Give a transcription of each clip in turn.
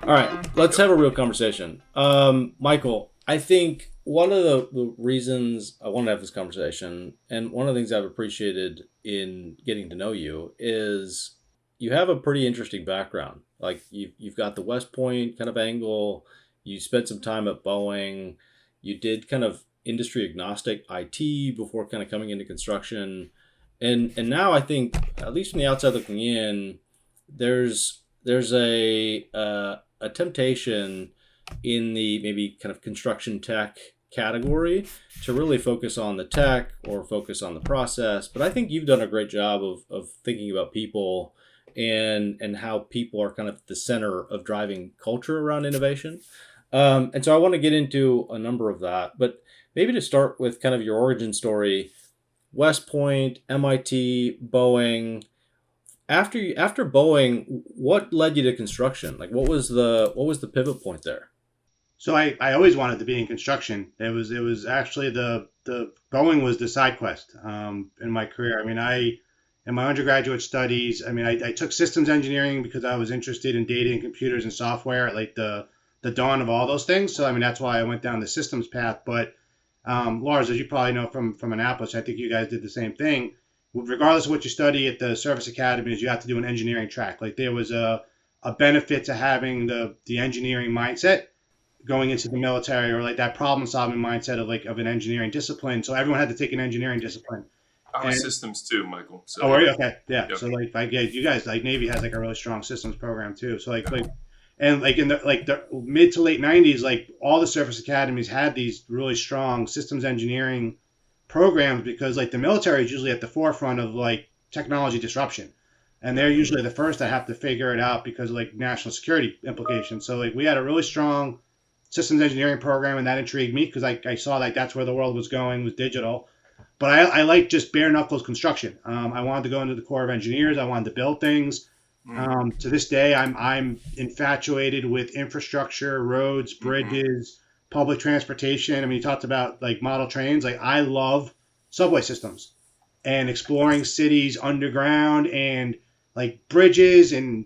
All right, let's have a real conversation. Michael, I think one of the reasons I want to have this conversation, and one of the things I've appreciated in getting to know you, is you have a pretty interesting background. Like you've got the West Point kind of angle. You spent some time at Boeing. You did kind of industry agnostic IT before kind of coming into construction, and now I think, at least from the outside looking in, there's a temptation in the maybe kind of construction tech category to really focus on the tech or focus on the process. But I think you've done a great job of thinking about people and how people are kind of the center of driving culture around innovation. And so I want to get into a number of that, but maybe to start with kind of your origin story. West Point, MIT, Boeing. After Boeing, what led you to construction? Like, what was the pivot point there? So I always wanted to be in construction. It was actually the Boeing was the side quest in my career. I mean, in my undergraduate studies, I mean, I took systems engineering because I was interested in data and computers and software at like the dawn of all those things. So I mean, that's why I went down the systems path. But Lars, as you probably know from Annapolis, I think you guys did the same thing. Regardless of what you study at the service academies, you have to do an engineering track. Like there was a benefit to having the engineering mindset going into the military, or like that problem solving mindset of an engineering discipline. So everyone had to take an engineering discipline. I was And systems too, Michael. oh, So are yeah, you? Okay, yeah. yep. So like yeah, you guys like Navy has like a really strong systems program too. So like and like in the mid to late '90s, like all the service academies had these really strong systems engineering programs because like the military is usually at the forefront of like technology disruption, and they're usually the first that have to figure it out because of like national security implications. So like we had a really strong systems engineering program, and that intrigued me because I saw like that's where the world was going, was digital. But I like just bare knuckles construction. I wanted to go into the Corps of Engineers. I wanted to build things. Mm, To this day, I'm infatuated with infrastructure, roads, hmm. bridges, public transportation. I mean, you talked about like model trains. Like I love subway systems and exploring cities underground and like bridges and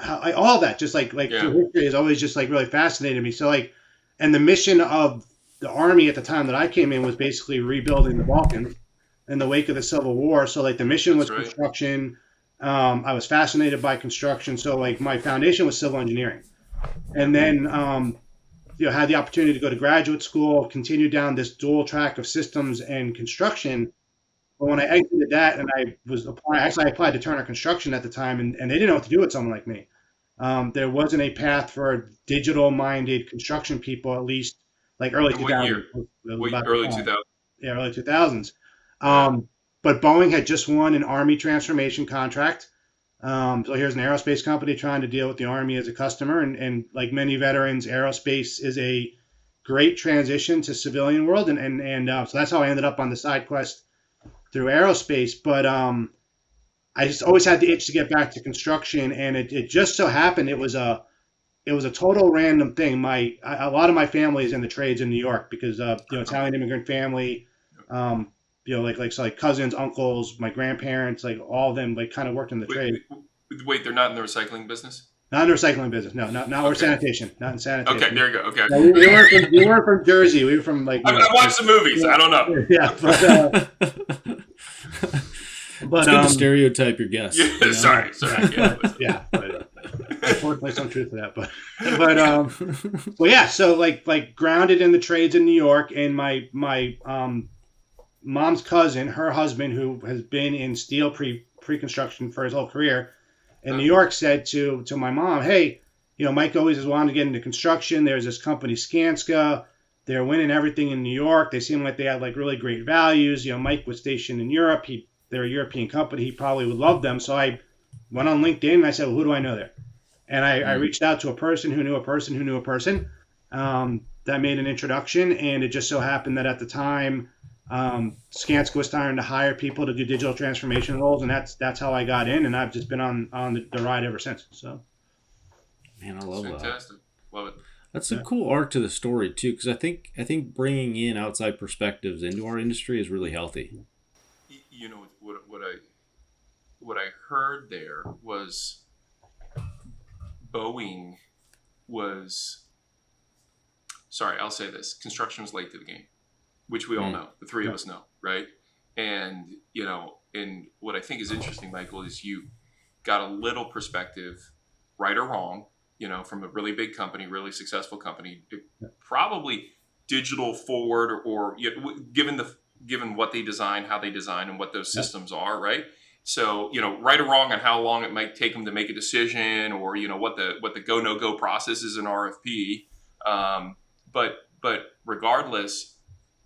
all of that. Just like Yeah, through history has always just like really fascinated me. So like, and the mission of the army at the time that I came in was basically rebuilding the Balkans in the wake of the Civil War. So like the mission that's was right. construction. I was fascinated by construction. So like my foundation was civil engineering, and Yep. then had the opportunity to go to graduate school, continue down this dual track of systems and construction. But when I exited that and I was applying, actually I applied to Turner Construction at the time, and they didn't know what to do with someone like me. There wasn't a path for digital-minded construction people, at least like early And what year? 2000s. It was What about the early time. 2000s? Yeah, early 2000s. Yeah. Um, but Boeing had just won an Army transformation contract. So here's an aerospace company trying to deal with the Army as a customer, and like many veterans, aerospace is a great transition to civilian world, and so that's how I ended up on the side quest through aerospace. But I just always had the itch to get back to construction, and it just so happened it was a total random thing. A lot of my family is in the trades in New York because Okay. Italian immigrant family, um, like cousins, uncles, my grandparents, like all of them like kind of worked in the Wait, trade. wait, they're not in the recycling business? Not in the recycling business, no, not or Okay. sanitation, not in Okay, sanitation. there you go. Okay. No, we weren't from Jersey. We were from like I watched the movies. I don't know. yeah, It's but good to stereotype your guests, Yeah, sorry, yeah, sorry. Yeah, but yeah, but unfortunately some truth to that. But well, yeah. So like grounded in the trades in New York, and my mom's cousin, her husband, who has been in steel pre-construction for his whole career in New okay. York, said to my mom, "Hey, Mike always has wanted to get into construction. There's this company Skanska. They're winning everything in New York. They seem like they had like really great values. Mike was stationed in Europe. They're a European company. He probably would love them." So I went on LinkedIn and I said, well, "Who do I know there?" And I Mm. reached out to a person who knew a person who knew a person that made an introduction. And it just so happened that at the time, Skanska was starting to hire people to do digital transformation roles, and that's how I got in, and I've just been on the ride ever since. So Man, I It's love that. fantastic. Love it. That's a yeah, cool arc to the story too, because I think bringing in outside perspectives into our industry is really healthy. You know what I heard there was Boeing. was, sorry, I'll say this: construction was late to the game, which we all know. The three of us know, right? And and what I think is interesting, Michael, is you got a little perspective, right or wrong, from a really big company, really successful company, probably digital forward, or given what they design, how they design, and what those systems are, right? So, right or wrong on how long it might take them to make a decision, or what the go no go process is in RFP. But regardless,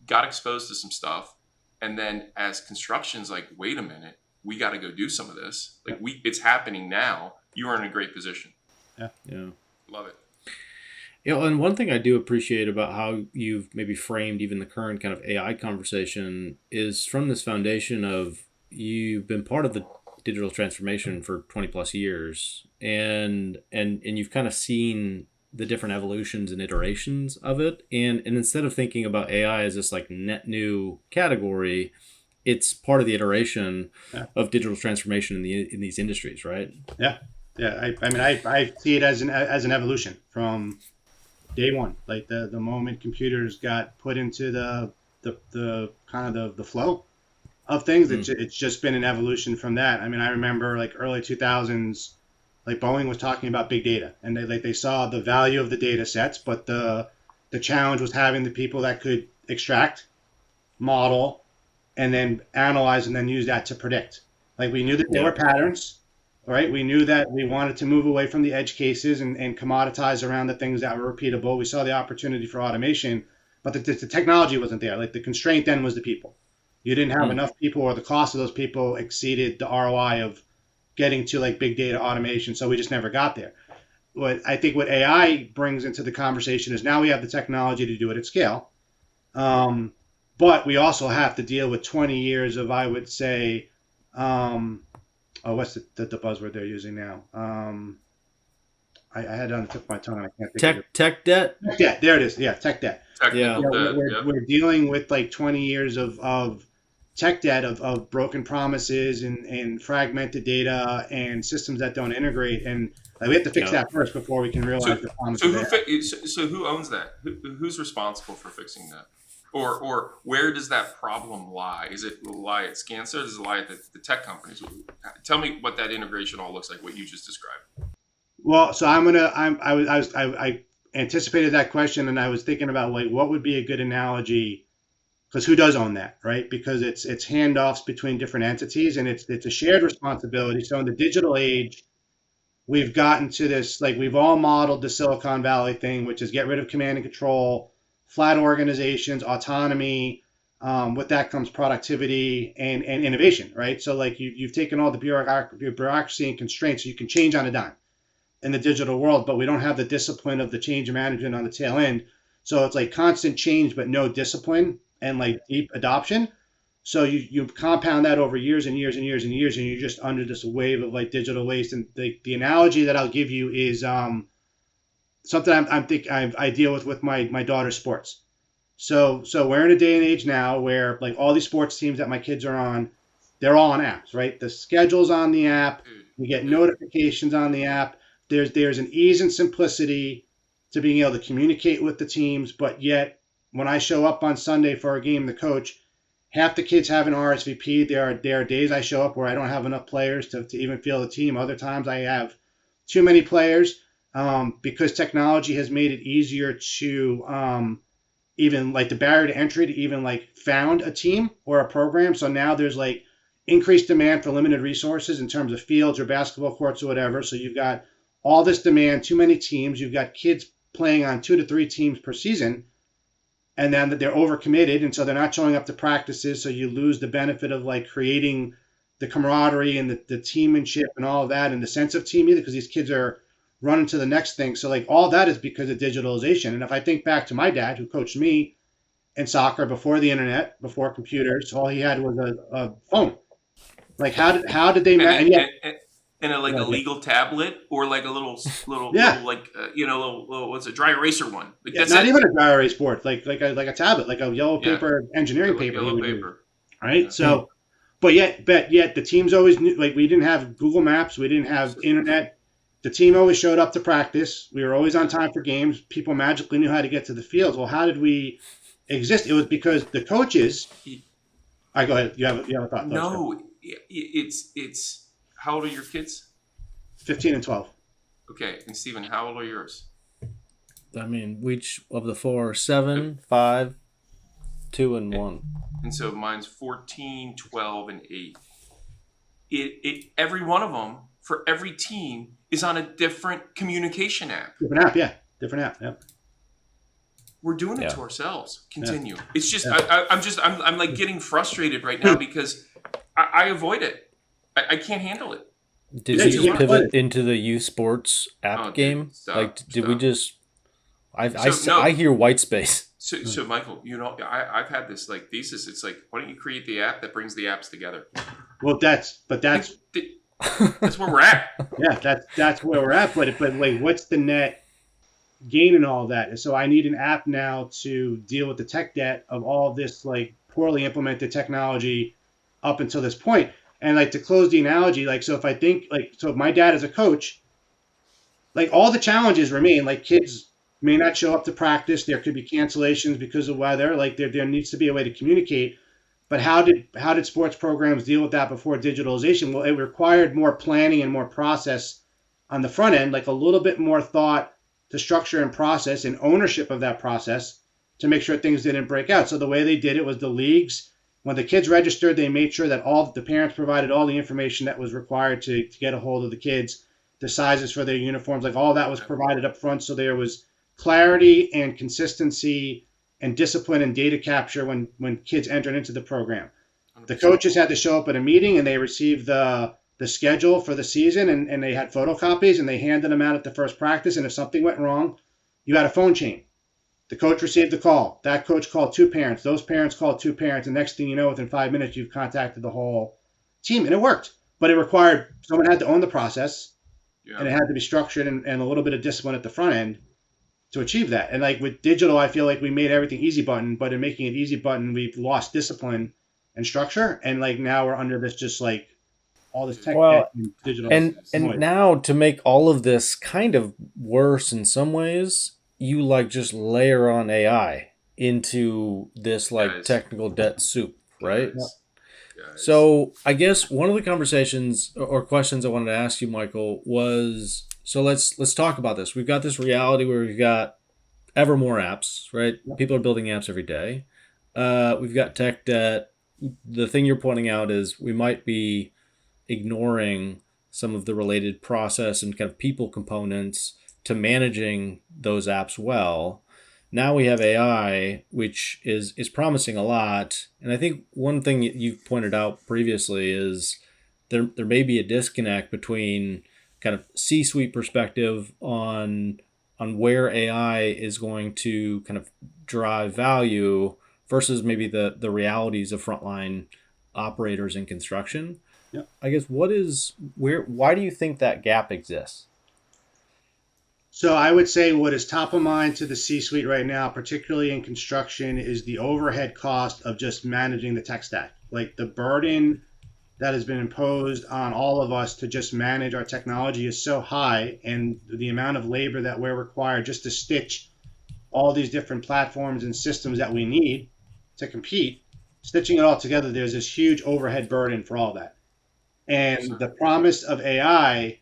got exposed to some stuff, and then as construction's like, wait a minute, we got to go do some of this. Like it's happening now. You are in a great position. Yeah. Love it. And one thing I do appreciate about how you've maybe framed even the current kind of AI conversation is from this foundation of you've been part of the digital transformation for 20 plus years, and you've kind of seen the different evolutions and iterations of it. And instead of thinking about AI as this like net new category, it's part of the iteration of digital transformation in these industries, right? Yeah. I see it as an evolution from day one. Like the moment computers got put into the kind of the flow of things, it's just been an evolution from that. I mean, I remember like early 2000s, like Boeing was talking about big data, and they saw the value of the data sets, but the challenge was having the people that could extract, model, and then analyze and then use that to predict. Like we knew that there were patterns, right? We knew that we wanted to move away from the edge cases and commoditize around the things that were repeatable. We saw the opportunity for automation, but the technology wasn't there. Like the constraint then was the people. You didn't have enough people, or the cost of those people exceeded the ROI of getting to like big data automation. So we just never got there. What AI brings into the conversation is now we have the technology to do it at scale. But we also have to deal with 20 years of, I would say, what's the buzzword they're using now? I had it on the tip of my tongue and I can't think of it. Tech debt? Tech debt. There it is. Yeah, tech debt. We're dealing with like 20 years of tech debt, of broken promises and fragmented data and systems that don't integrate. And we have to fix that first before we can realize the promise. So who owns that? Who's responsible for fixing that? Or where does that problem lie? Is it lie at Scansa? Does it lie at the tech companies? Tell me what that integration all looks like, what you just described. Well, so I anticipated that question, and I was thinking about like what would be a good analogy, because who does own that, right? Because it's handoffs between different entities, and it's a shared responsibility. So in the digital age, we've gotten to this, like we've all modeled the Silicon Valley thing, which is get rid of command and control, flat organizations, autonomy. With that comes productivity and innovation, right? So like you've taken all the bureaucracy and constraints, so you can change on a dime in the digital world, but we don't have the discipline of the change management on the tail end. So it's like constant change, but no discipline and like deep adoption. So you compound that over years and years and years and years, and you're just under this wave of like digital waste. And the analogy that I'll give you is something I deal with my daughter's sports. So we're in a day and age now where like all these sports teams that my kids are on, they're all on apps, right? The schedule's on the app. We get notifications on the app. There's an ease and simplicity to being able to communicate with the teams, but yet when I show up on Sunday for a game, the coach, half the kids have an RSVP. There are days I show up where I don't have enough players to even field the team. Other times I have too many players because technology has made it easier to even like the barrier to entry to even like found a team or a program. So now there's like increased demand for limited resources in terms of fields or basketball courts or whatever. So you've got all this demand, too many teams. You've got kids playing on 2 to 3 teams per season, and then they're overcommitted, and so they're not showing up to practices. So you lose the benefit of like creating the camaraderie and the teammanship and all of that, and the sense of team either, because these kids are running to the next thing. So like all that is because of digitalization. And if I think back to my dad, who coached me in soccer before the internet, before computers, all he had was a phone. Like how did they manage? And a legal tablet, or like a little like little what's a dry eraser one? Like that's not even a dry erase board, like a tablet, like a yellow paper engineering paper. Yellow paper, right? So, but yet the teams always knew. Like we didn't have Google Maps, we didn't have internet. The team always showed up to practice. We were always on time for games. People magically knew how to get to the fields. Well, how did we exist? It was because the coaches. I go ahead. You have a thought? No, it's. How old are your kids? 15 and 12. Okay, and Stephen, how old are yours? I mean, which of the four? 7, 5, 2, and 1. And so mine's 14, 12, and 8. Every one of them, for every team, is on a different communication app. Different app, yeah. Different app, yeah. We're doing it to ourselves. Continue. Yeah. It's just I'm like getting frustrated right now because I avoid it. I can't handle it. Did you pivot into the youth sports app game? Did we just? I hear white space. So Michael, I've had this like thesis. It's like, why don't you create the app that brings the apps together? Well, that's where we're at. Yeah, that's where we're at. But like, what's the net gain in all of that? So I need an app now to deal with the tech debt of all of this like poorly implemented technology up until this point. And like to close the analogy, like so if my dad is a coach, like all the challenges remain. Like kids may not show up to practice. There could be cancellations because of weather. Like there needs to be a way to communicate. But how did sports programs deal with that before digitalization? Well, it required more planning and more process on the front end, like a little bit more thought to structure and process and ownership of that process to make sure things didn't break out. So the way they did it was the leagues, when the kids registered, they made sure that all the parents provided all the information that was required to get a hold of the kids, the sizes for their uniforms, like all that was provided up front. So there was clarity and consistency and discipline and data capture when kids entered into the program. The coaches had to show up at a meeting and they received the schedule for the season and they had photocopies and they handed them out at the first practice. And if something went wrong, you had a phone chain. The coach received the call. That coach called 2 parents. Those parents called 2 parents. And next thing you know, within 5 minutes, you've contacted the whole team. And it worked. But it required someone had to own the process. Yeah. And it had to be structured and a little bit of discipline at the front end to achieve that. And like with digital, I feel like we made everything easy button. But in making it easy button, we've lost discipline and structure. And like now we're under this just like all this tech and digital. And now to make all of this kind of worse in some ways, you like just layer on AI into this like technical debt soup, right? Guys. So I guess one of the conversations or questions I wanted to ask you, Michael, was so let's talk about this. We've got this reality where we've got ever more apps, right? Yep. People are building apps every day. We've got tech debt. The thing you're pointing out is we might be ignoring some of the related process and kind of people components to managing those apps well. Now we have AI, which is promising a lot. And I think one thing you've pointed out previously is there may be a disconnect between kind of C-suite perspective on where AI is going to kind of drive value versus maybe the realities of frontline operators in construction. Yep. I guess why do you think that gap exists? So I would say what is top of mind to the C-suite right now, particularly in construction, is the overhead cost of just managing the tech stack. Like the burden that has been imposed on all of us to just manage our technology is so high, and the amount of labor that we're required just to stitch all these different platforms and systems that we need to compete, stitching it all together, there's this huge overhead burden for all that. And the promise of AI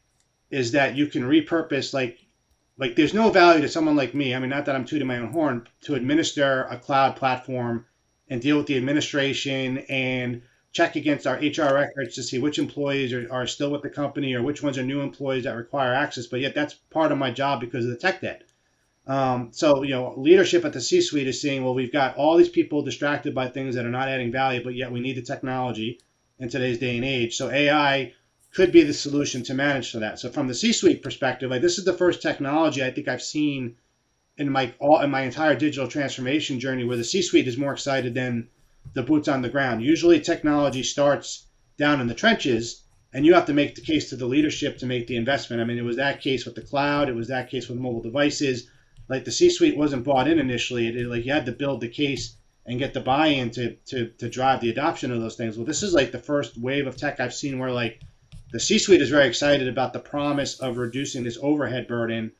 is that you can repurpose like there's no value to someone like me. I mean, not that I'm tooting my own horn, to administer a cloud platform and deal with the administration and check against our HR records to see which employees are still with the company or which ones are new employees that require access. But yet that's part of my job because of the tech debt. So, leadership at the C-suite is saying, well, we've got all these people distracted by things that are not adding value, but yet we need the technology in today's day and age. So AI could be the solution to manage for that. So from the C-suite perspective, like this is the first technology I think I've seen in my entire digital transformation journey where the C-suite is more excited than the boots on the ground. Usually technology starts down in the trenches and you have to make the case to the leadership to make the investment. I mean, it was that case with the cloud. It was that case with mobile devices. Like the C-suite wasn't bought in initially. Like you had to build the case and get the buy-in to drive the adoption of those things. Well, this is like the first wave of tech I've seen where like The C-suite is very excited about the promise of reducing this overhead burden,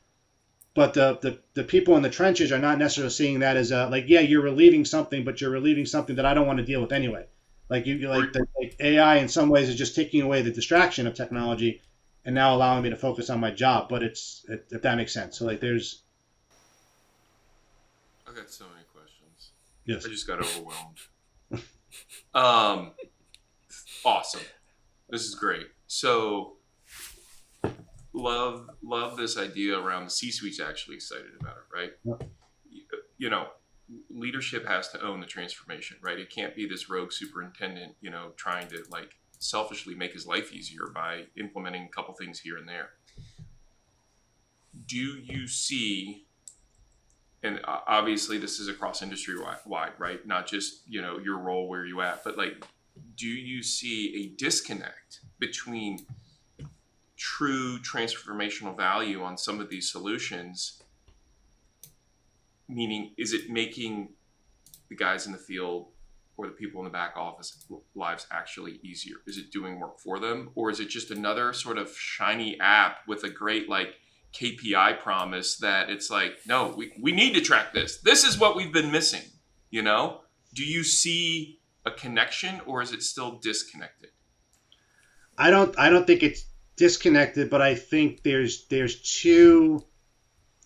but the people in the trenches are not necessarily seeing that as like, yeah, you're relieving something, but you're relieving something that I don't want to deal with anyway. Like like AI in some ways is just taking away the distraction of technology and now allowing me to focus on my job. But if that makes sense. So like there's. I got so many questions. Yes. I just got overwhelmed. Awesome. This is great. So love this idea around the C-suite's actually excited about it, right? Yep. You know, leadership has to own the transformation, right? It can't be this rogue superintendent, trying to like selfishly make his life easier by implementing a couple things here and there. Do you see, and obviously this is across industry wide, right? Not just, your role where you at, but like, do you see a disconnect between true transformational value on some of these solutions? Meaning, is it making the guys in the field or the people in the back office lives actually easier? Is it doing work for them? Or is it just another sort of shiny app with a great like KPI promise that it's like, no, we need to track this. This is what we've been missing, Do you see a connection, or is it still disconnected? I don't think it's disconnected, but I think there's two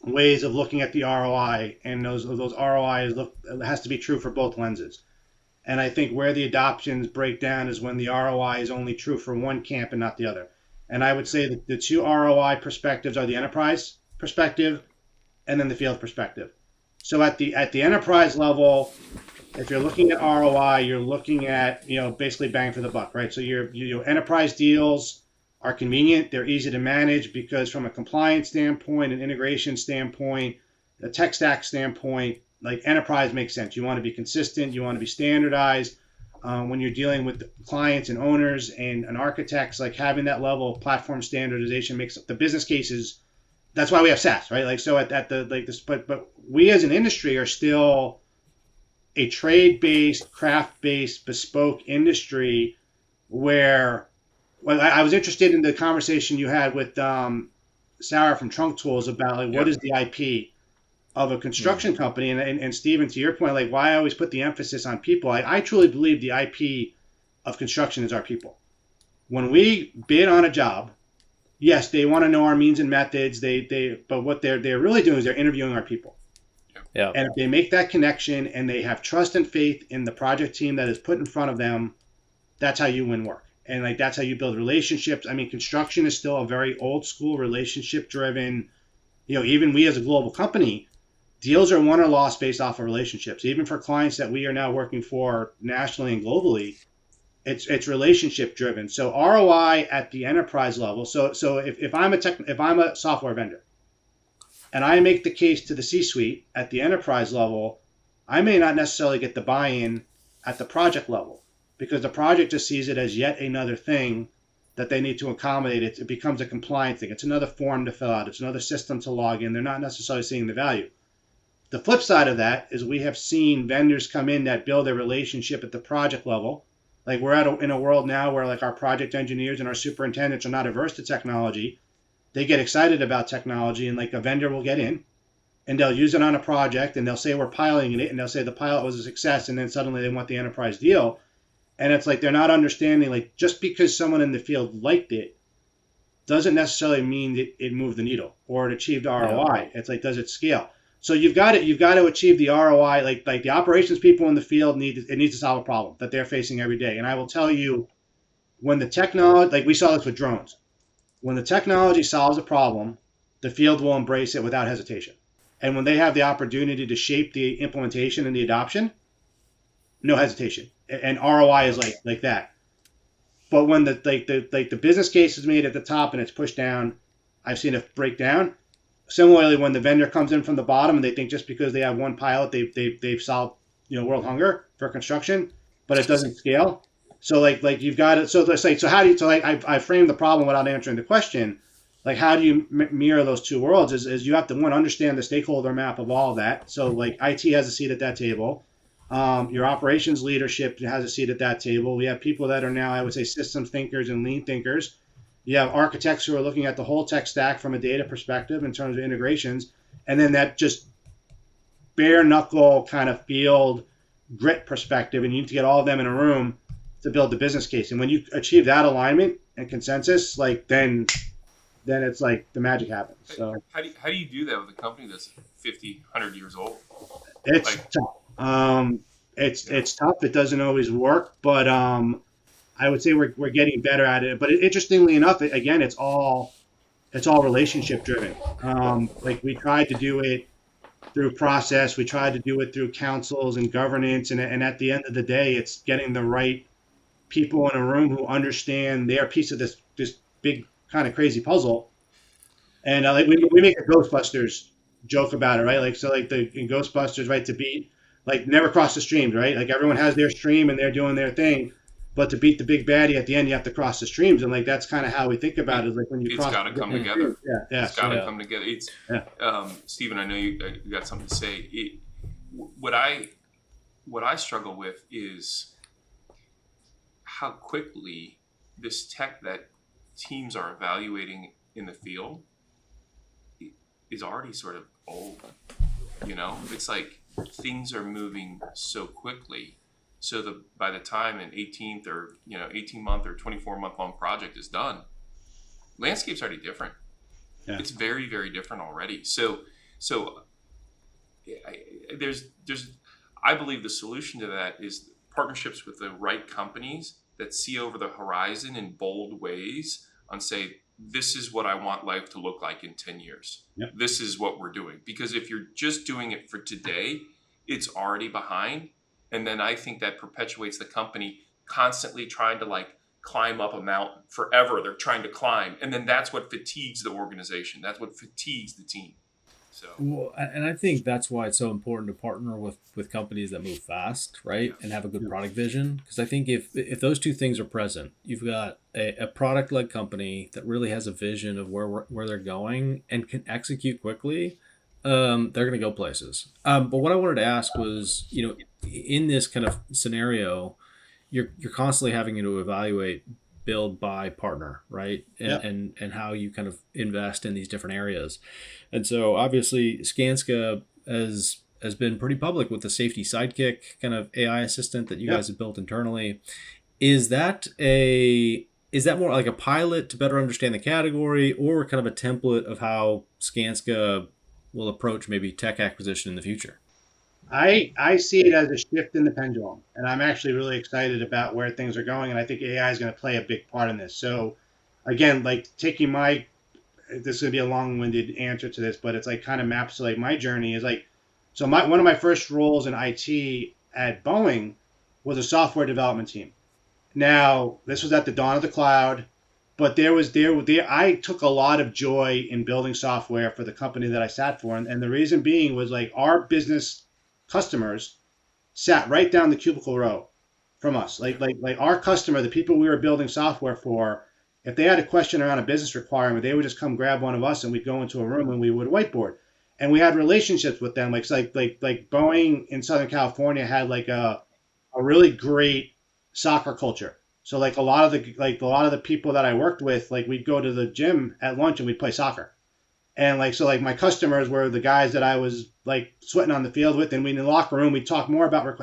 ways of looking at the ROI, and those ROIs it has to be true for both lenses. And I think where the adoptions break down is when the ROI is only true for one camp and not the other. And I would say that the two ROI perspectives are the enterprise perspective and then the field perspective. So at the enterprise level, if you're looking at ROI, you're looking at basically bang for the buck, right? So your enterprise deals are convenient. They're easy to manage because from a compliance standpoint, an integration standpoint, a tech stack standpoint, like enterprise makes sense. You want to be consistent. You want to be standardized. When you're dealing with clients and owners and architects, like having that level of platform standardization makes the business cases. That's why we have SaaS, right? Like so at the like this, but we as an industry are still a trade-based, craft-based, bespoke industry where. Well, I was interested in the conversation you had with Sarah from Trunk Tools about like what is the IP of a construction company, and Steven, to your point, like why I always put the emphasis on people. I truly believe the IP of construction is our people. When we bid on a job, yes, they want to know our means and methods. But what they're really doing is they're interviewing our people. Yeah. And if they make that connection and they have trust and faith in the project team that is put in front of them, that's how you win work. And like that's how you build relationships. I mean, construction is still a very old school relationship driven. Even we as a global company, deals are won or lost based off of relationships. Even for clients that we are now working for nationally and globally, it's relationship driven. So ROI at the enterprise level. So if I'm a software vendor, and I make the case to the C-suite at the enterprise level, I may not necessarily get the buy-in at the project level. Because the project just sees it as yet another thing that they need to accommodate. It becomes a compliance thing. It's another form to fill out. It's another system to log in. They're not necessarily seeing the value. The flip side of that is we have seen vendors come in that build a relationship at the project level. Like we're in a world now where like our project engineers and our superintendents are not averse to technology. They get excited about technology, and like a vendor will get in and they'll use it on a project and they'll say we're piloting it and they'll say the pilot was a success, and then suddenly they want the enterprise deal. And it's like they're not understanding, like just because someone in the field liked it doesn't necessarily mean that it moved the needle or it achieved ROI. It's like, does it scale? So you've got to achieve the ROI. Like the operations people in the field needs to solve a problem that they're facing every day. And I will tell you, when the technology, like we saw this with drones, when the technology solves a problem, the field will embrace it without hesitation. And when they have the opportunity to shape the implementation and the adoption, no hesitation. And ROI is like that. But when the business case is made at the top and it's pushed down, I've seen it break down. Similarly, when the vendor comes in from the bottom and they think just because they have one pilot, they've solved world hunger for construction, but it doesn't scale. So like you've got it. So it's like, so how do you? So like I framed the problem without answering the question. Like how do you mirror those two worlds? Is you have to understand the stakeholder map of all of that. So like IT has a seat at that table. Your operations leadership has a seat at that table. We have people that are now, I would say, systems thinkers and lean thinkers. You have architects who are looking at the whole tech stack from a data perspective in terms of integrations, and then that just bare knuckle kind of field grit perspective, and you need to get all of them in a room to build the business case. And when you achieve that alignment and consensus, like then it's like the magic happens. So how do you do that with a company that's 50, 100 years old? it's tough. It's tough. It doesn't always work, but I would say we're getting better at it. But interestingly enough, again, it's all relationship driven. Like we tried to do it through process. We tried to do it through councils and governance. And at the end of the day, it's getting the right people in a room who understand their piece of this big kind of crazy puzzle. And like we make a Ghostbusters joke about it, right? Like, so like in Ghostbusters, right, to beat, like never cross the streams, right? Like everyone has their stream and they're doing their thing. But to beat the big baddie at the end, you have to cross the streams, and like that's kind of how we think about it. Like when you it's cross, got to come together. It's got to come together. It's Stephen. I know you got something to say. What I struggle with is how quickly this tech that teams are evaluating in the field is already sort of old. It's like things are moving so quickly. So by the time an 18th or 18-month or 24-month long project is done, landscape's already different. Yeah. It's very, very different already. So I believe the solution to that is partnerships with the right companies that see over the horizon in bold ways and say, this is what I want life to look like in 10 years. Yep. This is what we're doing. Because if you're just doing it for today, it's already behind. And then I think that perpetuates the company constantly trying to like climb up a mountain forever. They're trying to climb. And then that's what fatigues the organization. That's what fatigues the team. So, well, and I think that's why it's so important to partner with companies that move fast, right? Yes. And have a good product vision. Because I think if those two things are present, you've got a product-led company that really has a vision of where they're going and can execute quickly, they're going to go places. But what I wanted to ask was, in this kind of scenario, you're constantly having to evaluate build, buy, partner, right? And how you kind of invest in these different areas. And so obviously Skanska has been pretty public with the safety sidekick kind of AI assistant that you guys have built internally. Is that more like a pilot to better understand the category, or kind of a template of how Skanska will approach maybe tech acquisition in the future? I see it as a shift in the pendulum, and I'm actually really excited about where things are going, and I think AI is going to play a big part in this. So again, like taking this is going to be a long-winded answer to this, but it's like kind of maps to like my journey is like, so one of my first roles in IT at Boeing was a software development team. Now, this was at the dawn of the cloud, but I took a lot of joy in building software for the company that I sat for, and the reason being was like our business customers sat right down the cubicle row from us. Like our customer, the people we were building software for, if they had a question around a business requirement, they would just come grab one of us and we'd go into a room and we would whiteboard. And we had relationships with them. Like Boeing in Southern California had like a really great soccer culture. So like a lot of the people that I worked with, like we'd go to the gym at lunch and we'd play soccer. And like my customers were the guys that I was like sweating on the field with, and we in the locker room we'd talk more about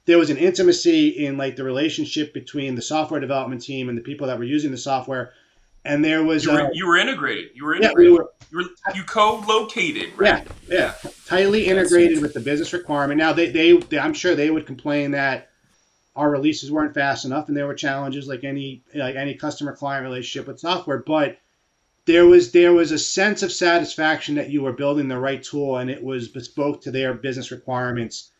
there was an intimacy in like the relationship between the software development team and the people that were using the software, and there was you were integrated. You co-located, right? Yeah, tightly integrated with the business requirement. Now they I'm sure they would complain that our releases weren't fast enough, and there were challenges like any customer client relationship with software, but there was a sense of satisfaction that you were building the right tool and it was bespoke to their business requirements.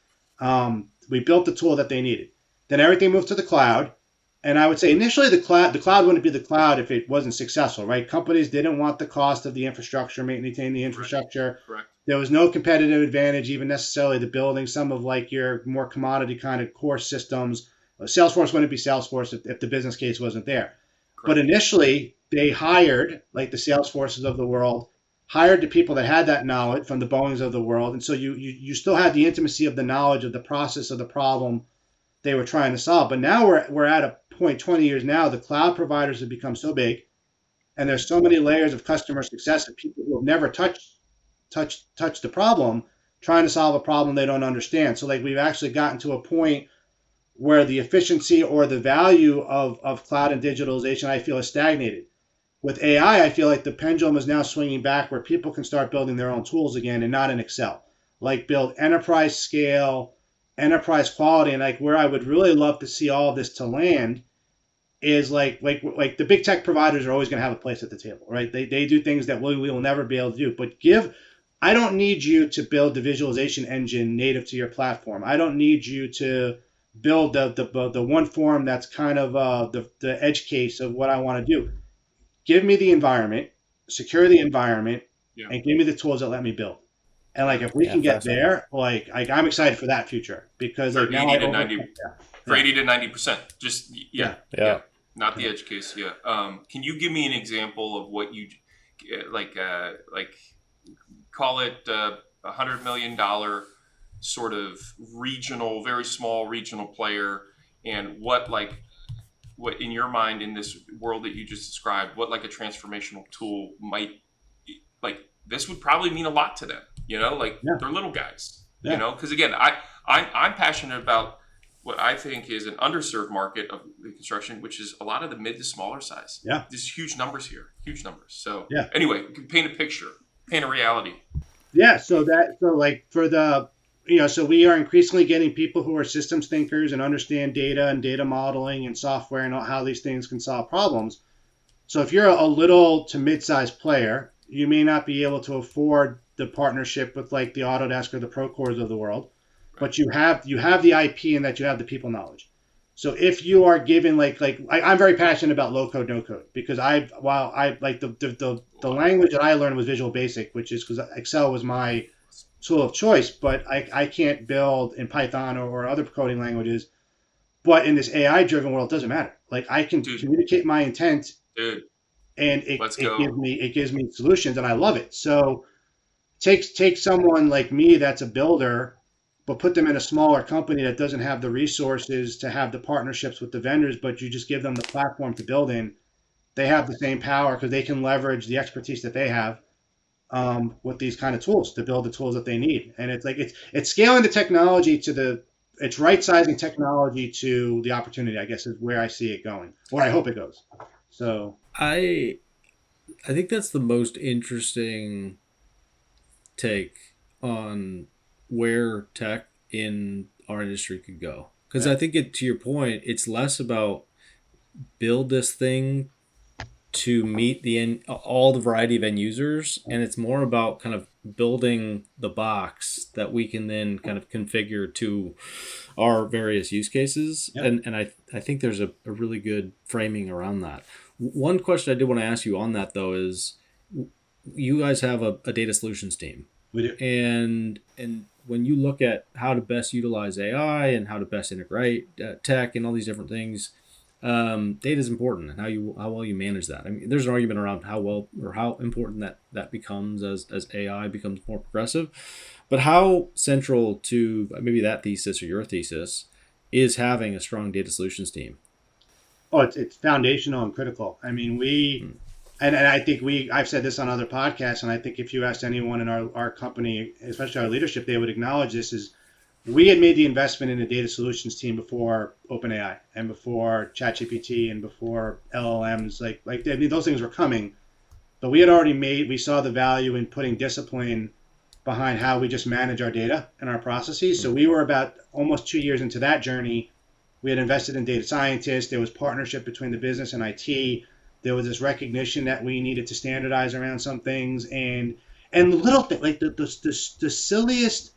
We built the tool that they needed. Then everything moved to the cloud. And I would say initially the cloud wouldn't be the cloud if it wasn't successful, right? Companies didn't want the cost of the infrastructure, maintaining the infrastructure. Correct. There was no competitive advantage even necessarily to building some of like your more commodity kind of core systems. Salesforce wouldn't be Salesforce if the business case wasn't there. Correct. But initially, they hired, like the Salesforces of the world, hired the people that had that knowledge from the Boeings of the world. And so you still had the intimacy of the knowledge of the process of the problem they were trying to solve. But now we're at a point, 20 years now, the cloud providers have become so big. And there's so many layers of customer success of people who have never touched the problem, trying to solve a problem they don't understand. So like we've actually gotten to a point where the efficiency or the value of cloud and digitalization, I feel, is stagnated. With AI, I feel like the pendulum is now swinging back where people can start building their own tools again and not in Excel. Like build enterprise scale, enterprise quality. And like where I would really love to see all of this to land is like the big tech providers are always going to have a place at the table, right? They do things that we will never be able to do. But I don't need you to build the visualization engine native to your platform. I don't need you to build the one form that's kind of the edge case of what I want to do. Give me the environment, secure the environment, and give me the tools that let me build. And like if we can get there, like I'm excited for that future because for like now 80 to 90, for 80 to 90%, just not the edge case. Yeah. Can you give me an example of what you like call it $100 million sort of regional, very small regional player, and what in your mind in this world that you just described, what like a transformational tool might like this would probably mean a lot to them, they're little guys, because again, I'm passionate about what I think is an underserved market of the construction, which is a lot of the mid to smaller size. Yeah. There's huge numbers here, huge numbers. So anyway, paint a picture, paint a reality. Yeah. So we are increasingly getting people who are systems thinkers and understand data and data modeling and software and how these things can solve problems. So if you're a little to mid-sized player, you may not be able to afford the partnership with like the Autodesk or the Procores of the world, but you have the IP and that you have the people knowledge. So if you are given I'm very passionate about low code, no code because the language that I learned was Visual Basic, which is because Excel was my tool of choice, but I can't build in Python or other coding languages. But in this AI driven world, it doesn't matter. Like I can communicate my intent and it gives me solutions and I love it. So take someone like me that's a builder, but put them in a smaller company that doesn't have the resources to have the partnerships with the vendors, but you just give them the platform to build in. They have the same power because they can leverage the expertise that they have with these kind of tools to build the tools that they need. And it's scaling the technology it's right sizing technology to the opportunity, I guess, is where I see it going, or I hope it goes. So I think that's the most interesting take on where tech in our industry could go. Because I think to your point, it's less about build this thing to meet all the variety of end users, and it's more about kind of building the box that we can then kind of configure to our various use cases. Yep. And I think there's a really good framing around that. One question I did want to ask you on that though is you guys have a data solutions team. We do. And when you look at how to best utilize AI and how to best integrate tech and all these different things, data is important and how well you manage that. I mean, there's an argument around how well or how important that becomes as AI becomes more progressive, but how central to maybe that thesis or your thesis is having a strong data solutions team? Oh, it's foundational and critical. I mean, and I think I've said this on other podcasts, and I think if you asked anyone in our company, especially our leadership, they would acknowledge this is we had made the investment in the data solutions team before OpenAI and before ChatGPT and before LLMs. I mean, those things were coming, but we saw the value in putting discipline behind how we just manage our data and our processes. So we were about almost 2 years into that journey. We had invested in data scientists. There was partnership between the business and IT. There was this recognition that we needed to standardize around some things and little things like the silliest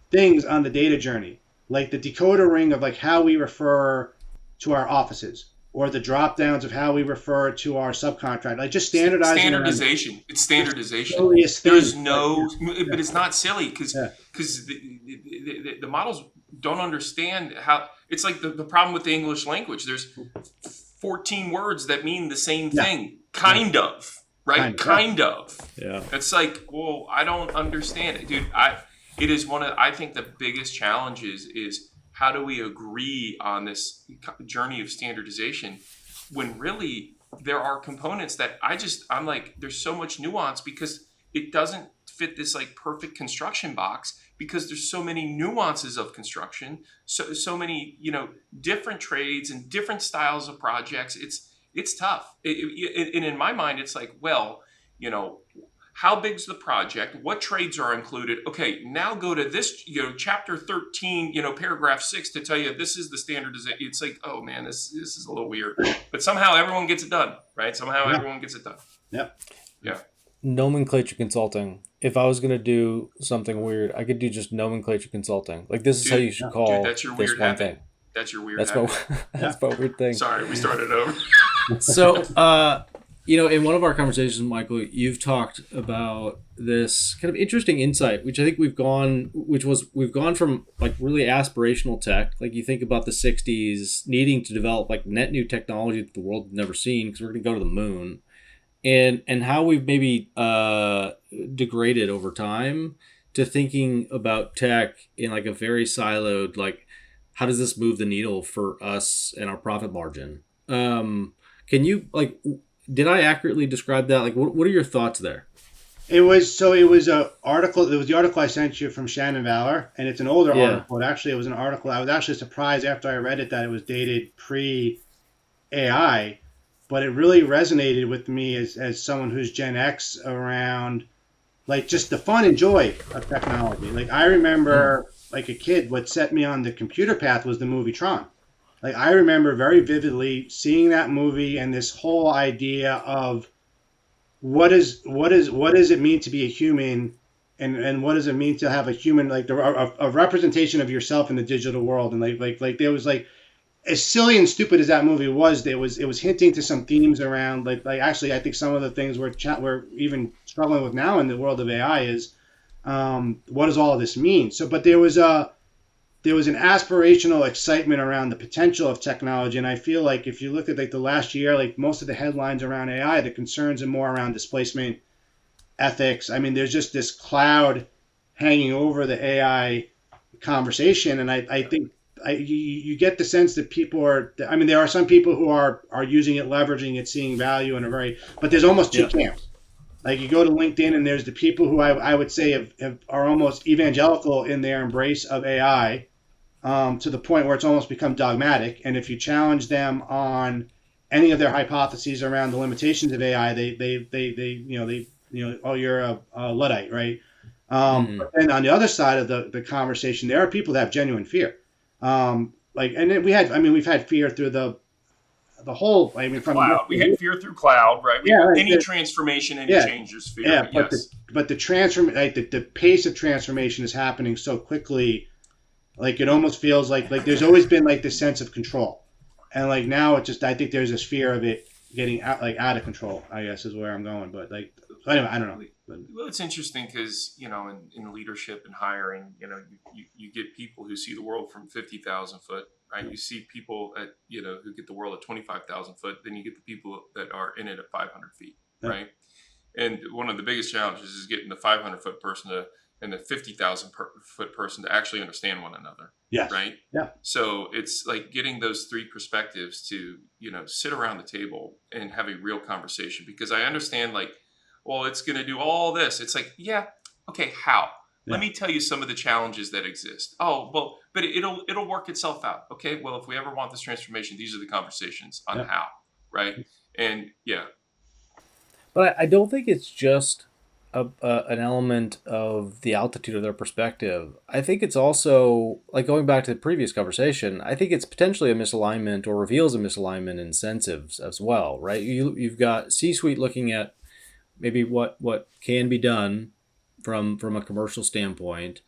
things on the data journey, like the decoder ring of like how we refer to our offices or the drop downs of how we refer to our subcontract, like just standardization. It's standardization. There's no, but it's not silly because the models don't understand how. It's like the problem with the English language. There's 14 words that mean the same thing, kind of, right? Kind of. Yeah. It's like, well, I don't understand it, dude. It is I think the biggest challenges is how do we agree on this journey of standardization when really there are components that I'm like, there's so much nuance because it doesn't fit this like perfect construction box because there's so many nuances of construction, so many, different trades and different styles of projects. It's tough. And in my mind, it's like, well, how big's the project? What trades are included? Okay, now go to this, chapter 13, paragraph 6 to tell you this is the standardization. It's like, oh man, this is a little weird. But somehow everyone gets it done, right? Somehow everyone gets it done. Yep. Yeah. Nomenclature consulting. If I was going to do something weird, I could do just nomenclature consulting. Like, this is how you should call that's your this weird one habit. thing. That's your weird That's habit. that's my weird thing. Sorry, we started over. So, in one of our conversations, Michael, you've talked about this kind of interesting insight, which I think we've gone from like really aspirational tech. Like, you think about the 60s needing to develop like net new technology that the world had never seen because we're going to go to the moon, and how we've maybe degraded over time to thinking about tech in like a very siloed, like, how does this move the needle for us and our profit margin? Can you, like, did I accurately describe that? Like, what are your thoughts there? It was a article. It was the article I sent you from Shannon Valor, and it's an older article. It was an article. I was actually surprised after I read it that it was dated pre-AI, but it really resonated with me as someone who's Gen X around, like, just the fun and joy of technology. Like, I remember, like a kid, what set me on the computer path was the movie Tron. Like, I remember very vividly seeing that movie and this whole idea of what does it mean to be a human, and what does it mean to have a human, like a representation of yourself in the digital world. And like there was, like, as silly and stupid as that movie was, it was hinting to some themes around like actually I think some of the things we're even struggling with now in the world of AI is what does all of this mean? So, but there was an aspirational excitement around the potential of technology. And I feel like if you look at like the last year, like most of the headlines around AI, the concerns are more around displacement, ethics. I mean, there's just this cloud hanging over the AI conversation. And I think you get the sense that people are, I mean, there are some people who are using it, leveraging it, seeing value in but there's almost two camps. Like, you go to LinkedIn and there's the people who I would say are almost evangelical in their embrace of AI, to the point where it's almost become dogmatic. And if you challenge them on any of their hypotheses around the limitations of AI, oh, you're a Luddite, right? But then on the other side of the conversation, there are people that have genuine fear. We've had fear through the whole, I mean, from cloud. We had fear through cloud, right? Any transformation, any change is fear. Yeah, yes. But the pace of transformation is happening so quickly. Like, it almost feels like there's always been like this sense of control, and like now I think there's this fear of it getting out of control, I guess, is where I'm going. But like, anyway, I don't know. Well, it's interesting because in leadership and hiring, you get people who see the world from 50,000 foot, right? You see people at who get the world at 25,000 foot. Then you get the people that are in it at 500 feet, right? And one of the biggest challenges is getting the 500 foot person and the 50,000 foot person to actually understand one another. Yes. Right. Yeah. So it's like getting those three perspectives to, sit around the table and have a real conversation, because I understand, like, well, it's going to do all this. It's like, yeah. Okay. How? Let me tell you some of the challenges that exist. Oh, well, but it'll work itself out. Okay. Well, if we ever want this transformation, these are the conversations on how, right? And but I don't think it's just an element of the altitude of their perspective. I think it's also, like, going back to the previous conversation, I think it's potentially a misalignment, or reveals a misalignment in incentives as well, right? You've got C-suite looking at maybe what can be done from a commercial standpoint.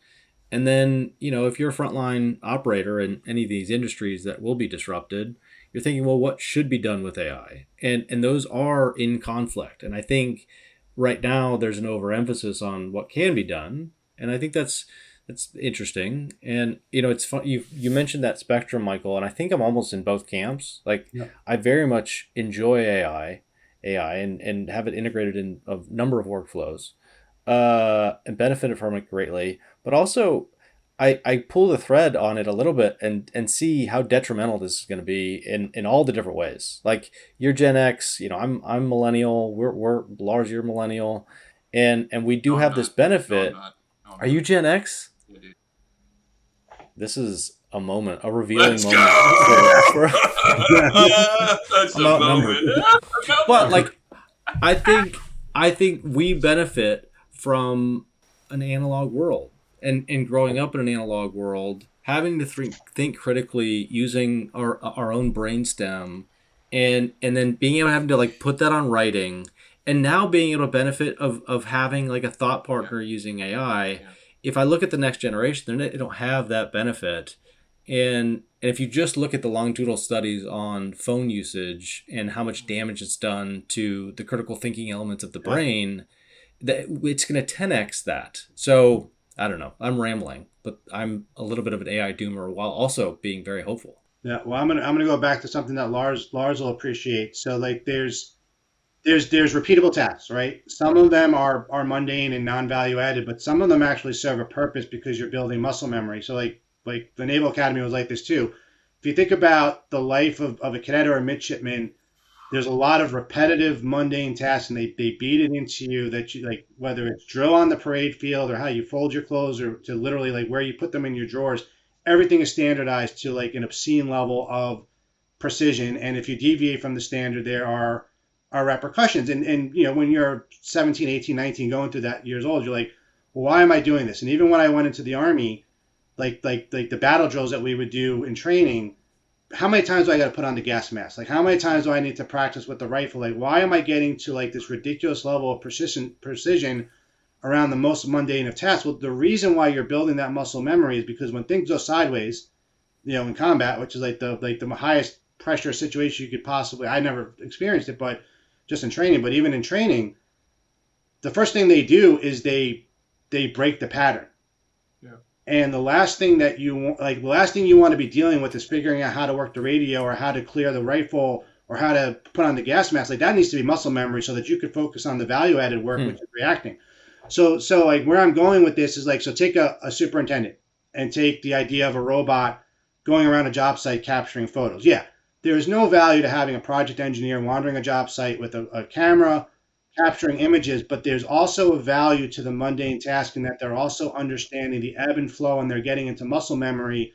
And then, if you're a frontline operator in any of these industries that will be disrupted, you're thinking, well, what should be done with AI? And those are in conflict. And I think right now there's an overemphasis on what can be done. And I think that's interesting. And, it's fun. You mentioned that spectrum, Michael, and I think I'm almost in both camps. Like, I very much enjoy AI and have it integrated in a number of workflows, and benefited from it greatly. But also, I pull the thread on it a little bit and see how detrimental this is going to be in all the different ways. Like you're Gen X, I'm millennial. We're Lars, you're millennial, and we do No, I'm have this not. No, I'm benefit. not. No, I'm Are you not. Gen X? Yeah, dude. This is a moment, a revealing Let's moment go! That's I'm a outnumbered. moment. But like I think we benefit from an analog world and growing up in an analog world, having to think critically, using our own brainstem, and then being able to having to like put that on writing, and now being able to benefit of having like a thought partner using AI. Yeah. If I look at the next generation, they don't have that benefit. And if you just look at the longitudinal studies on phone usage and how much damage it's done to the critical thinking elements of the brain, that it's going to 10x that. So I don't know. I'm rambling, but I'm a little bit of an AI doomer while also being very hopeful. Yeah, well, I'm gonna go back to something that Lars will appreciate. So like there's repeatable tasks, right? Some of them are mundane and non-value added, but some of them actually serve a purpose because you're building muscle memory. So like the Naval Academy was like this too. If you think about the life of a cadet or a midshipman, there's a lot of repetitive, mundane tasks, and they beat it into you that you like, whether it's drill on the parade field or how you fold your clothes or to literally like where you put them in your drawers. Everything is standardized to like an obscene level of precision. And if you deviate from the standard, there are repercussions. And when you're 17, 18, 19, going through that years old, you're like, well, why am I doing this? And even when I went into the Army, like the battle drills that we would do in training, how many times do I got to put on the gas mask? Like, how many times do I need to practice with the rifle? Like, why am I getting to like this ridiculous level of precision around the most mundane of tasks? Well, the reason why you're building that muscle memory is because when things go sideways, in combat, which is like the highest pressure situation you could possibly, I never experienced it, but just in training, but even in training, the first thing they do is they break the pattern. And the last thing the last thing you want to be dealing with is figuring out how to work the radio or how to clear the rifle or how to put on the gas mask. Like that needs to be muscle memory so that you could focus on the value added work, which is reacting. So like where I'm going with this is like, so take a superintendent and take the idea of a robot going around a job site capturing photos. Yeah, there is no value to having a project engineer wandering a job site with a camera capturing images, but there's also a value to the mundane task in that they're also understanding the ebb and flow, and they're getting into muscle memory,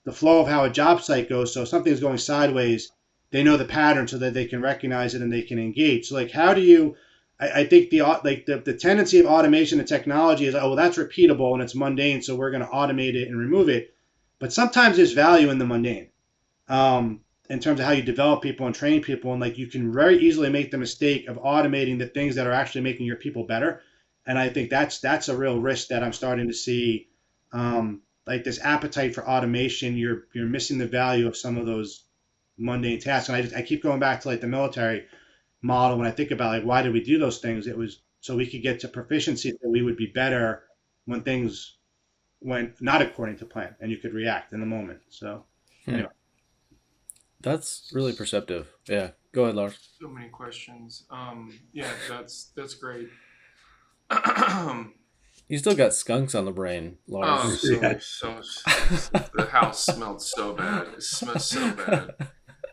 the flow of how a job site goes. So if something's going sideways, they know the pattern so that they can recognize it and they can engage. So like, how do you? I think the tendency of automation and technology is, oh, well, that's repeatable and it's mundane, so we're going to automate it and remove it. But sometimes there's value in the mundane. In terms of how you develop people and train people, and like you can very easily make the mistake of automating the things that are actually making your people better. And I think that's a real risk that I'm starting to see. Like this appetite for automation, you're missing the value of some of those mundane tasks. And I keep going back to like the military model when I think about like why did we do those things? It was so we could get to proficiency, that we would be better when things went not according to plan, and you could react in the moment. So anyway. That's really perceptive. Yeah. Go ahead, Lars. So many questions. Yeah, that's great. You still got skunks on the brain, Lars. So the house smelled so bad. It smells so bad.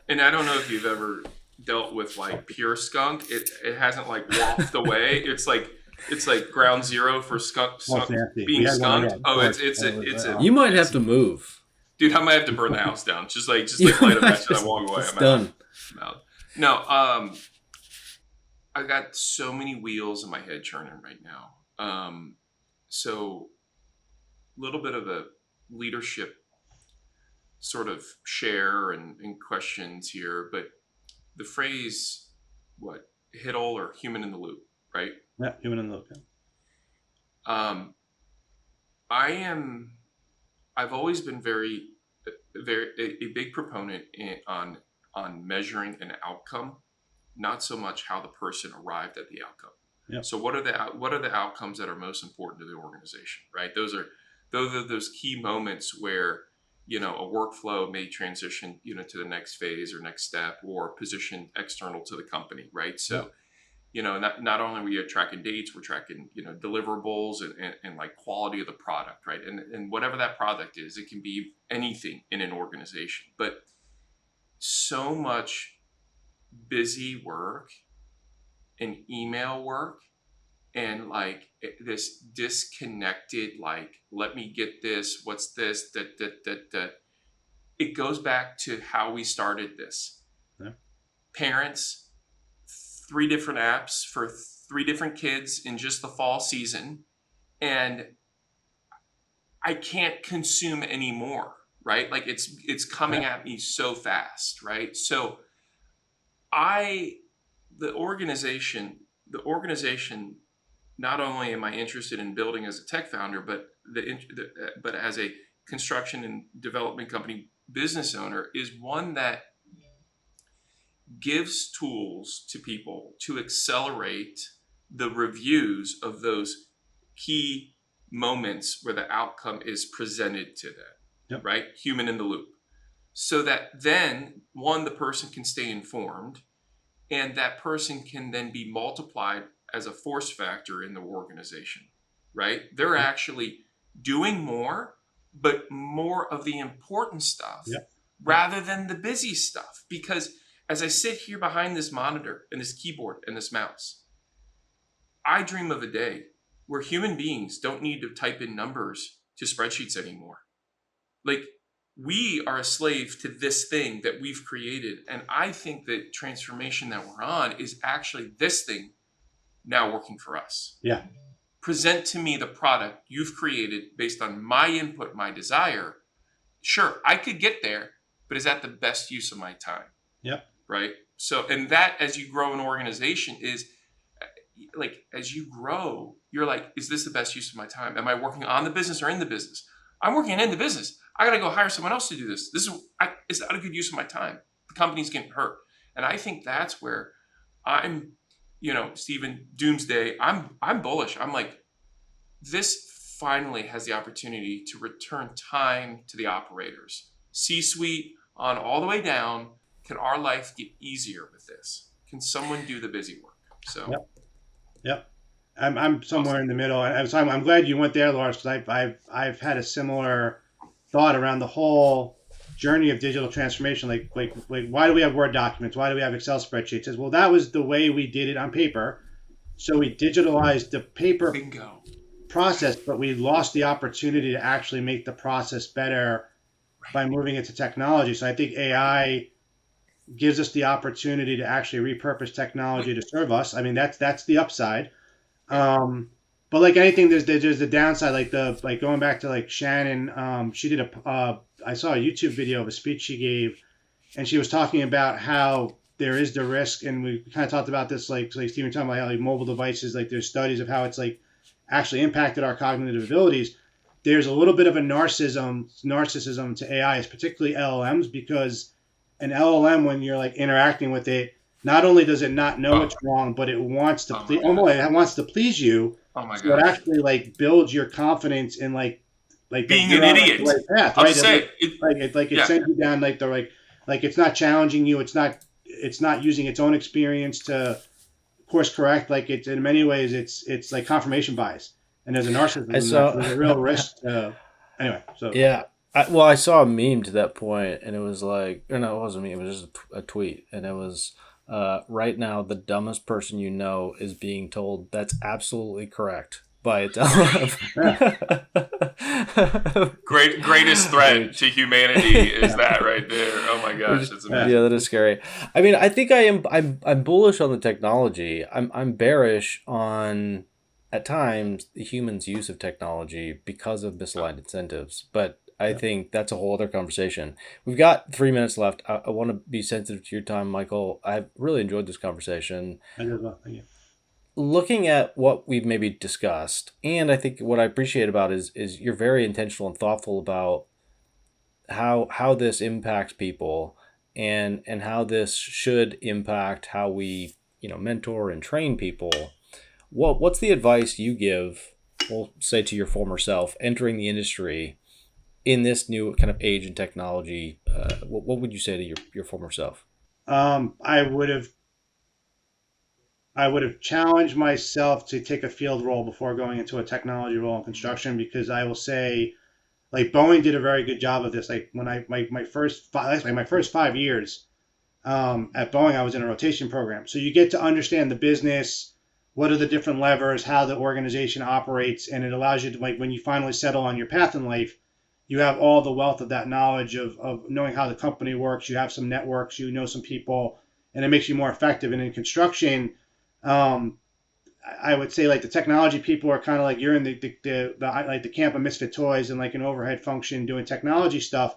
And I don't know if you've ever dealt with like pure skunk. It hasn't like wafted away. It's like ground zero for skunk being skunked. Oh, it's a. You might have to move. Dude, I might have to burn the house down. Just light a match and I walk away. I'm done. Out. No, I got so many wheels in my head churning right now. So a little bit of a leadership sort of share and questions here, but the phrase, HITL or human in the loop, right? Yeah, human in the loop. Yeah. I've always been a big proponent on measuring an outcome, not so much how the person arrived at the outcome. Yep. So what are the outcomes that are most important to the organization, right? Those are those key moments where a workflow may transition to the next phase or next step or position external to the company, right? So not only are we tracking dates, we're tracking, deliverables and like quality of the product, right? And whatever that product is, it can be anything in an organization, but so much busy work and email work and like this disconnected, like, let me get this, what's this, that. It goes back to how we started this. Yeah. Parents, 3 different apps for 3 different kids in just the fall season. And I can't consume anymore, right? Like it's coming at me so fast, right? So the organization, not only am I interested in building as a tech founder, but as a construction and development company business owner, is one that gives tools to people to accelerate the reviews of those key moments where the outcome is presented to them, Yep. right? Human in the loop. So that then, one, the person can stay informed, and that person can then be multiplied as a force factor in the organization, right? They're actually doing more, but more of the important stuff rather than the busy stuff. Because as I sit here behind this monitor and this keyboard and this mouse, I dream of a day where human beings don't need to type in numbers to spreadsheets anymore. Like, we are a slave to this thing that we've created. And I think that transformation that we're on is actually this thing now working for us. Yeah. Present to me the product you've created based on my input, my desire. Sure, I could get there, but is that the best use of my time? Yep. Right? So, and that, as you grow an organization, is like, as you grow, you're like, is this the best use of my time? Am I working on the business or in the business? I'm working in the business. I got to go hire someone else to do this. Is not a good use of my time. The company's getting hurt. And I think that's where I'm, Stephen, doomsday, I'm bullish. I'm like, this finally has the opportunity to return time to the operators. C-suite on all the way down. Can our life get easier with this? Can someone do the busy work? So. Yep. I'm somewhere in the middle. I'm glad you went there, Lars, because I've had a similar thought around the whole journey of digital transformation. Like why do we have Word documents? Why do we have Excel spreadsheets? It says, well, that was the way we did it on paper. So we digitalized the paper Bingo. process, but we lost the opportunity to actually make the process better by moving it to technology. So I think AI gives us the opportunity to actually repurpose technology to serve us. I mean, that's the upside. But like anything, there's the downside. Like going back to like Shannon, she did I saw a YouTube video of a speech she gave, and she was talking about how there is the risk, and we kind of talked about this, like Stephen talking about how like mobile devices, like there's studies of how it's like actually impacted our cognitive abilities. There's a little bit of a narcissism to AIs, particularly LLMs, because an LLM, when you're like interacting with it, not only does it not know it's wrong, but it wants to please. It wants to please you. Oh my so God! It actually like builds your confidence in like being an idiot. Right path, I'll right? say it sends you down like the like it's not challenging you. It's not using its own experience to course correct. Like it's in many ways it's like confirmation bias, and there's a narcissism. There's a real risk. Anyway, so yeah. I saw a meme to that point, and it was like, or no, it wasn't a meme. It was just a tweet, and it was, right now, the dumbest person you know is being told that's absolutely correct by its greatest threat to humanity is that right there. Oh my gosh, that's amazing. Yeah, that is scary. I mean, I think I'm bullish on the technology. I'm bearish on, at times, the human's use of technology because of misaligned incentives. But I think that's a whole other conversation. We've got 3 minutes left. I want to be sensitive to your time, Michael. I've really enjoyed this conversation. I did as well. Thank you. Looking at what we've maybe discussed, and I think what I appreciate about is you're very intentional and thoughtful about how this impacts people and how this should impact how we mentor and train people. What's the advice you give, we'll say, to your former self entering the industry in this new kind of age and technology? What would you say to your former self? I would I would have challenged myself to take a field role before going into a technology role in construction, because I will say, like, Boeing did a very good job of this. Like when my first my first 5 years at Boeing, I was in a rotation program. So you get to understand the business, what are the different levers, how the organization operates, and it allows you to, like, when you finally settle on your path in life, you have all the wealth of that knowledge of knowing how the company works. You have some networks, you know some people, and it makes you more effective. And in construction, um, I would say, like, the technology people are kind of like, you're in the camp of misfit toys and like an overhead function doing technology stuff.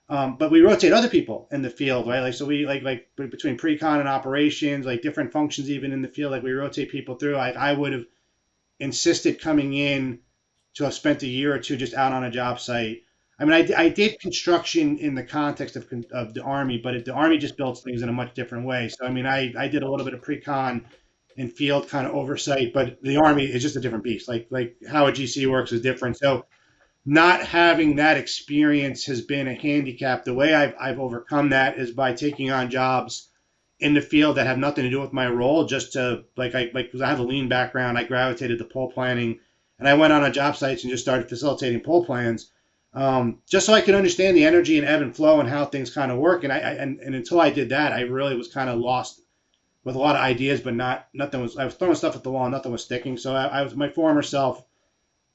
But we rotate other people in the field, right? Like, so we like between pre-con and operations, like different functions even in the field, like we rotate people through. I would have insisted coming in to have spent a year or two just out on a job site. I mean, I did construction in the context of the Army, but the Army just builds things in a much different way. So, I mean, I did a little bit of pre-con and field kind of oversight, but the Army is just a different beast. Like how a GC works is different. So not having that experience has been a handicap. The way I've overcome that is by taking on jobs in the field that have nothing to do with my role, just to, because I have a lean background, I gravitated to pole planning, and I went on job sites and just started facilitating pole plans, just so I could understand the energy and ebb and flow and how things kind of work. And and until I did that, I really was kind of lost with a lot of ideas, but nothing was. I was throwing stuff at the wall, nothing was sticking. So I was my former self.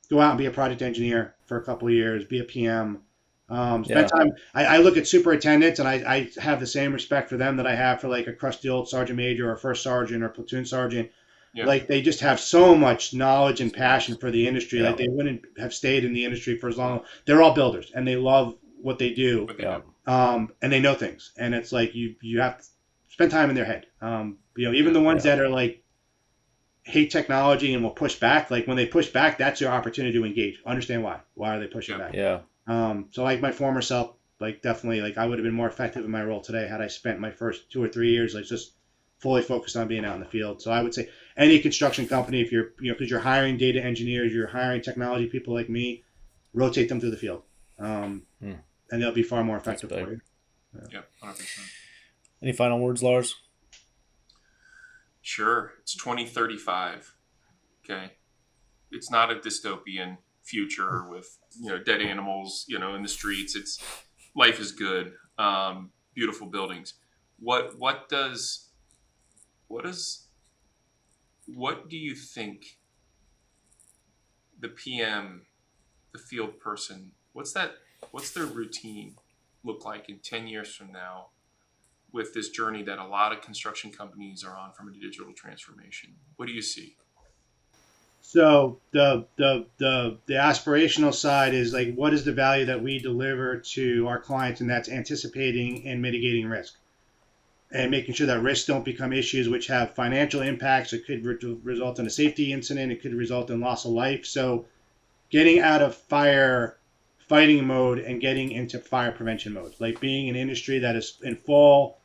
Go out and be a project engineer for a couple of years, be a PM. Spend time. I look at superintendents, and I have the same respect for them that I have for like a crusty old sergeant major or first sergeant or platoon sergeant. Yeah. Like, they just have so much knowledge and passion for the industry. Yeah. Like, they wouldn't have stayed in the industry for as long. They're all builders, and they love what they do. Yeah. And they know things, and it's like you have to spend time in their head. Even the ones that are like hate technology and will push back. Like, when they push back, that's your opportunity to engage. Understand why. Why are they pushing back? Yeah. So like my former self, like, definitely, like, I would have been more effective in my role today had I spent my first 2 or 3 years like just fully focused on being out in the field. So I would say any construction company, if you're, because you're hiring data engineers, you're hiring technology people like me, rotate them through the field, and they'll be far more effective for you. Yeah, 100%. Any final words, Lars? Sure. It's 2035. Okay. It's not a dystopian future with, dead animals, in the streets. It's life is good. Beautiful buildings. What do you think the PM, the field person, what's their routine look like in 10 years from now with this journey that a lot of construction companies are on from a digital transformation? What do you see? So the aspirational side is like, what is the value that we deliver to our clients, and that's anticipating and mitigating risk, and making sure that risks don't become issues which have financial impacts. It could result in a safety incident. It could result in loss of life. So getting out of fighting mode and getting into fire prevention mode, like being an industry that is in full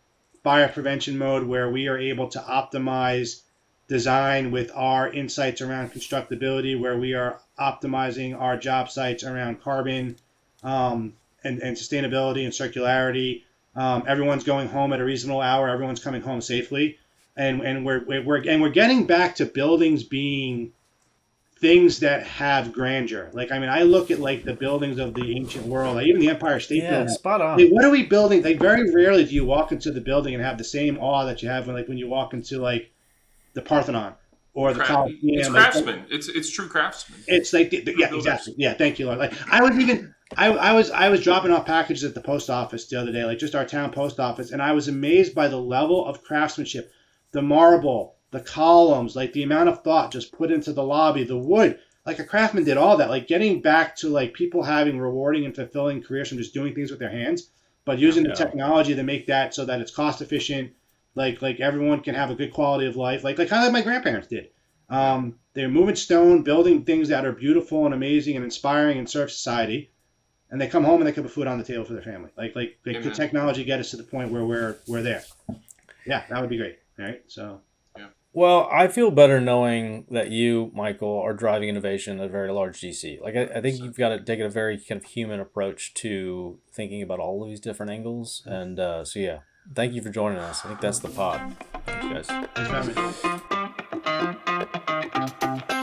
fire prevention mode, where we are able to optimize design with our insights around constructability, where we are optimizing our job sites around carbon and sustainability and circularity. Everyone's going home at a reasonable hour. Everyone's coming home safely, and we're getting back to buildings being things that have grandeur. Like, I mean, I look at like the buildings of the ancient world, like even the Empire State Building. Spot on. Like, what are we building? Like, very rarely do you walk into the building and have the same awe that you have when you walk into like the Parthenon or the Colosseum. It's craftsman. Like, it's true craftsman. It's like exactly. Yeah, thank you, Lord. Like, I was dropping off packages at the post office the other day, like just our town post office, and I was amazed by the level of craftsmanship, the marble, the columns, like the amount of thought just put into the lobby, the wood. Like, a craftsman did all that. Like, getting back to like people having rewarding and fulfilling careers from just doing things with their hands, but using the technology to make that so that it's cost efficient. Like everyone can have a good quality of life. Like kind of like my grandparents did. They're moving stone, building things that are beautiful and amazing and inspiring and serve society. And they come home and they put food on the table for their family. Like could technology get us to the point where we're there? Yeah, that would be great. All right. So. Well, I feel better knowing that you, Michael, are driving innovation at a very large GC. Like, I think you've got to take a very kind of human approach to thinking about all of these different angles. And thank you for joining us. I think that's the pod. Thanks, guys. Thanks for having me. Bye.